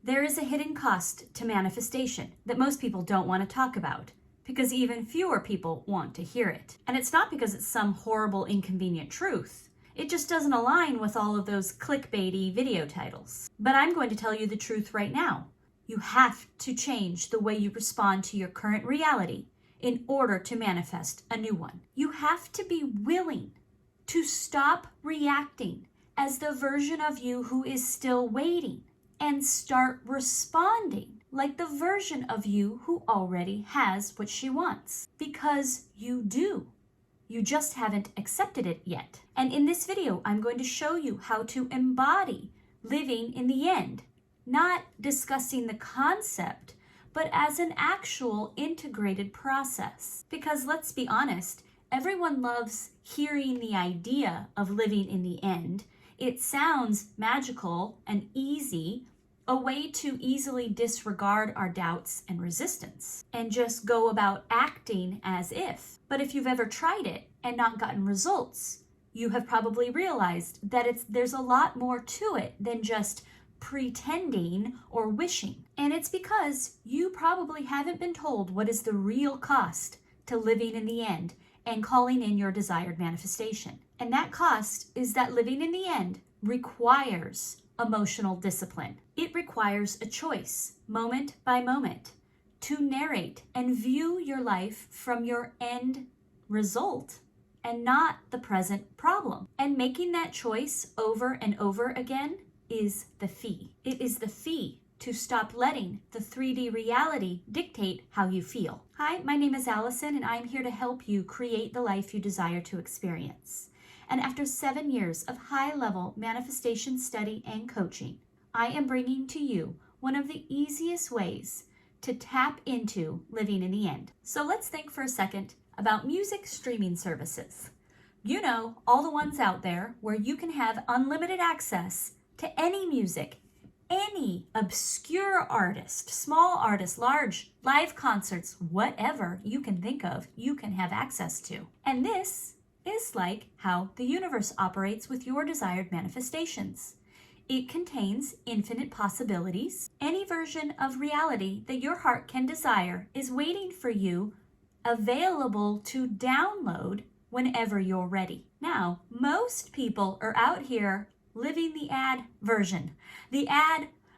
There is a hidden cost to manifestation that most people don't want to talk about because even fewer people want to hear it. And it's not because it's some horrible, inconvenient truth. It just doesn't align with all of those clickbaity video titles. But I'm going to tell you the truth right now. You have to change the way you respond to your current reality in order to manifest a new one. You have to be willing to stop reacting as the version of you who is still waiting and start responding like the version of you who already has what she wants. Because you do. You just haven't accepted it yet. And in this video, I'm going to show you how to embody living in the end, not discussing the concept, but as an actual integrated process. Because let's be honest, everyone loves hearing the idea of living in the end. It sounds magical and easy, a way to easily disregard our doubts and resistance and just go about acting as if. But if you've ever tried it and not gotten results, you have probably realized that there's a lot more to it than just pretending or wishing. And it's because you probably haven't been told what is the real cost to living in the end and calling in your desired manifestation. And that cost is that living in the end requires emotional discipline. It requires a choice, moment by moment, to narrate and view your life from your end result and not the present problem. And making that choice over and over again is the fee. It is the fee to stop letting the 3D reality dictate how you feel. Hi, my name is Allison, and I'm here to help you create the life you desire to experience. And after 7 years of high-level manifestation study and coaching, I am bringing to you one of the easiest ways to tap into living in the end. So let's think for a second about music streaming services. You know, all the ones out there where you can have unlimited access to any music, any obscure artist, small artist, large, live concerts, whatever you can think of, you can have access to. And this is like how the universe operates with your desired manifestations. It contains infinite possibilities. Any version of reality that your heart can desire is waiting for you, available to download whenever you're ready. Now, most people are out here living the ad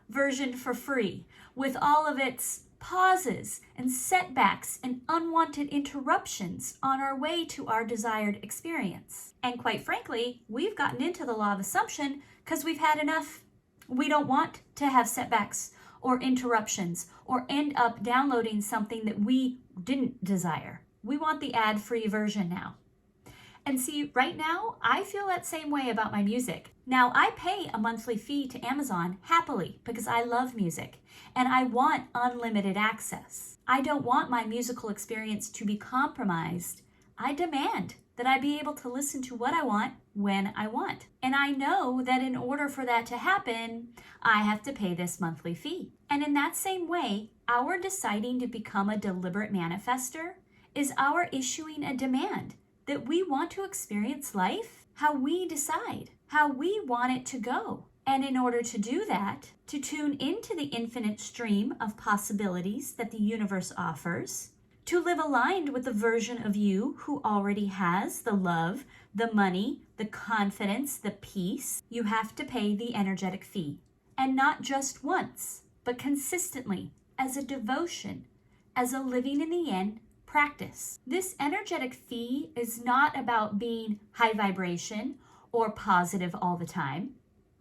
version for free, with all of its pauses and setbacks and unwanted interruptions on our way to our desired experience. And quite frankly, we've gotten into the law of assumption because we've had enough. We don't want to have setbacks or interruptions or end up downloading something that we didn't desire. We want the ad-free version now. And see, right now, I feel that same way about my music. Now, I pay a monthly fee to Amazon happily because I love music and I want unlimited access. I don't want my musical experience to be compromised. I demand that I be able to listen to what I want when I want. And I know that in order for that to happen, I have to pay this monthly fee. And in that same way, our deciding to become a deliberate manifester is our issuing a demand that we want to experience life how we decide, how we want it to go. And in order to do that, to tune into the infinite stream of possibilities that the universe offers, to live aligned with the version of you who already has the love, the money, the confidence, the peace, you have to pay the energetic fee. And not just once, but consistently, as a devotion, as a living in the end practice. This energetic fee is not about being high vibration or positive all the time.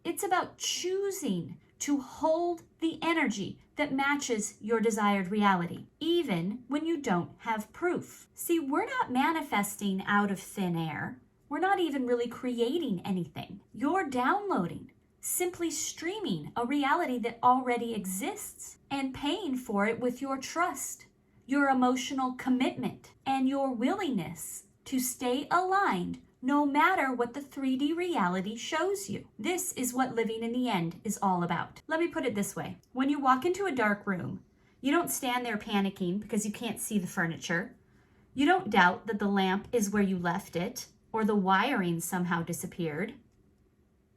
It's about choosing to hold the energy that matches your desired reality, even when you don't have proof. See, we're not manifesting out of thin air. We're not even really creating anything. You're downloading, simply streaming a reality that already exists and paying for it with your trust, your emotional commitment, and your willingness to stay aligned no matter what the 3D reality shows you. This is what living in the end is all about. Let me put it this way. When you walk into a dark room, you don't stand there panicking because you can't see the furniture. You don't doubt that the lamp is where you left it or the wiring somehow disappeared.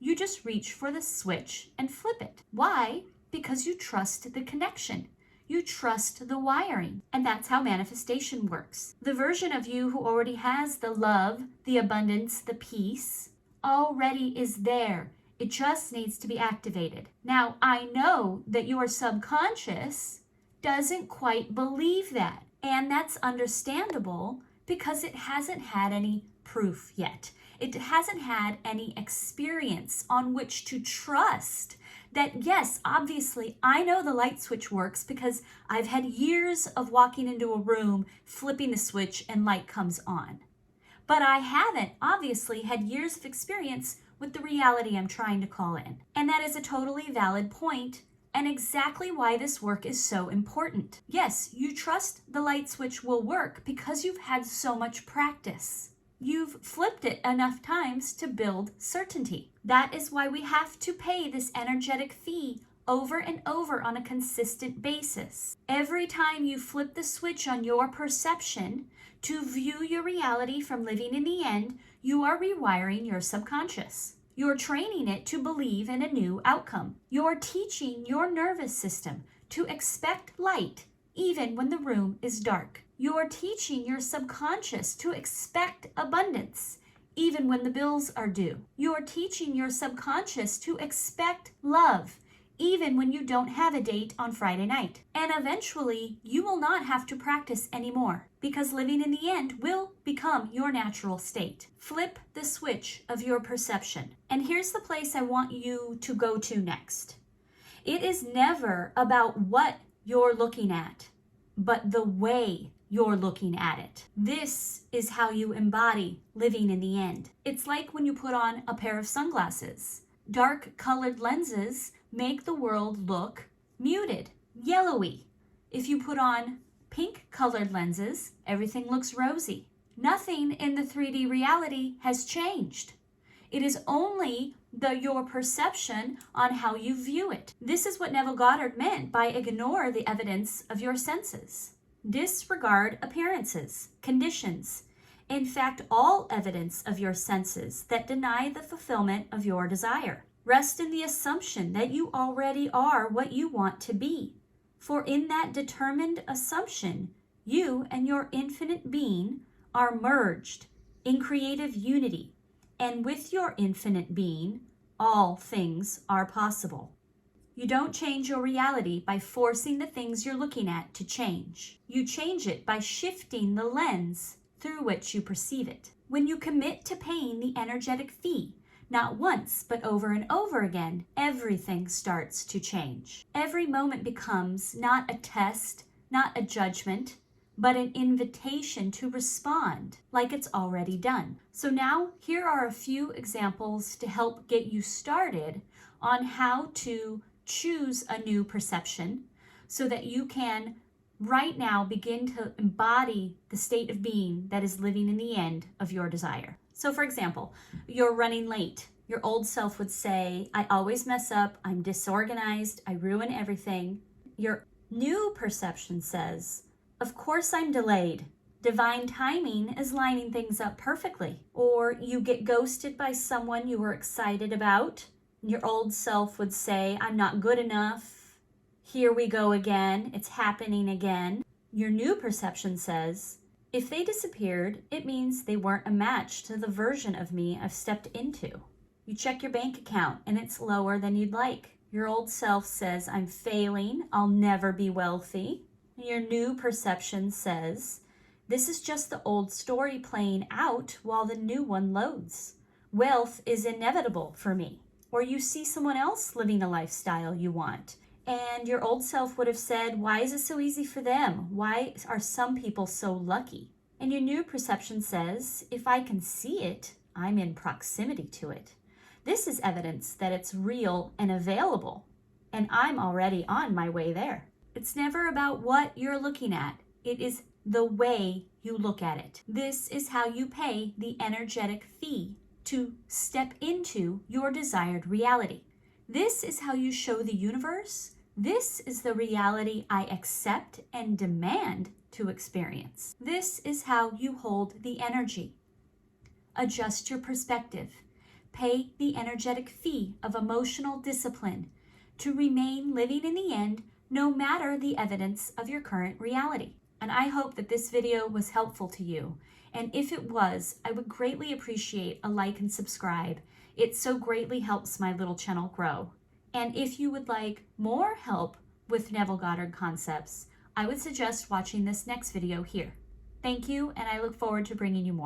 You just reach for the switch and flip it. Why? because you trust the connection. You trust the wiring, and that's how manifestation works. The version of you who already has the love, the abundance, the peace, already is there. It just needs to be activated. Now, I know that your subconscious doesn't quite believe that, and that's understandable because it hasn't had any proof yet. It hasn't had any experience on which to trust that, yes, obviously, I know the light switch works because I've had years of walking into a room, flipping the switch, and light comes on. But I haven't, obviously, had years of experience with the reality I'm trying to call in. And that is a totally valid point, and exactly why this work is so important. Yes, you trust the light switch will work because you've had so much practice. You've flipped it enough times to build certainty. That is why we have to pay this energetic fee over and over on a consistent basis. Every time you flip the switch on your perception to view your reality from living in the end, you are rewiring your subconscious. You're training it to believe in a new outcome. You're teaching your nervous system to expect light even when the room is dark. You're teaching your subconscious to expect abundance even when the bills are due. You're teaching your subconscious to expect love even when you don't have a date on Friday night. And eventually, you will not have to practice anymore because living in the end will become your natural state. Flip the switch of your perception. And here's the place I want you to go to next. It is never about what you're looking at, but the way you're looking at it. This is how you embody living in the end. It's like when you put on a pair of sunglasses. Dark colored lenses make the world look muted, yellowy. If you put on pink colored lenses, everything looks rosy. Nothing in the 3D reality has changed. It is only your perception on how you view it. This is what Neville Goddard meant by ignore the evidence of your senses. Disregard appearances, conditions, in fact, all evidence of your senses that deny the fulfillment of your desire. Rest in the assumption that you already are what you want to be. For in that determined assumption, you and your infinite being are merged in creative unity. And with your infinite being, all things are possible. You don't change your reality by forcing the things you're looking at to change. You change it by shifting the lens through which you perceive it. When you commit to paying the energetic fee, not once, but over and over again, everything starts to change. Every moment becomes not a test, not a judgment, but an invitation to respond like it's already done. So now, here are a few examples to help get you started on how to choose a new perception so that you can right now begin to embody the state of being that is living in the end of your desire. So for example, you're running late. Your old self would say, I always mess up, I'm disorganized, I ruin everything. Your new perception says, of course I'm delayed. Divine timing is lining things up perfectly. Or you get ghosted by someone you were excited about. Your old self would say, I'm not good enough. Here we go again. It's happening again. Your new perception says, if they disappeared, it means they weren't a match to the version of me I've stepped into. You check your bank account and it's lower than you'd like. Your old self says, I'm failing. I'll never be wealthy. And your new perception says, this is just the old story playing out while the new one loads. Wealth is inevitable for me. Or you see someone else living the lifestyle you want. And your old self would have said, why is it so easy for them? Why are some people so lucky? And your new perception says, if I can see it, I'm in proximity to it. This is evidence that it's real and available, and I'm already on my way there. It's never about what you're looking at. It is the way you look at it. This is how you pay the energetic fee to step into your desired reality. This is how you show the universe, this is the reality I accept and demand to experience. This is how you hold the energy. Adjust your perspective. Pay the energetic fee of emotional discipline to remain living in the end, no matter the evidence of your current reality. And I hope that this video was helpful to you. And if it was, I would greatly appreciate a like and subscribe. It so greatly helps my little channel grow. And if you would like more help with Neville Goddard concepts, I would suggest watching this next video here. Thank you, and I look forward to bringing you more.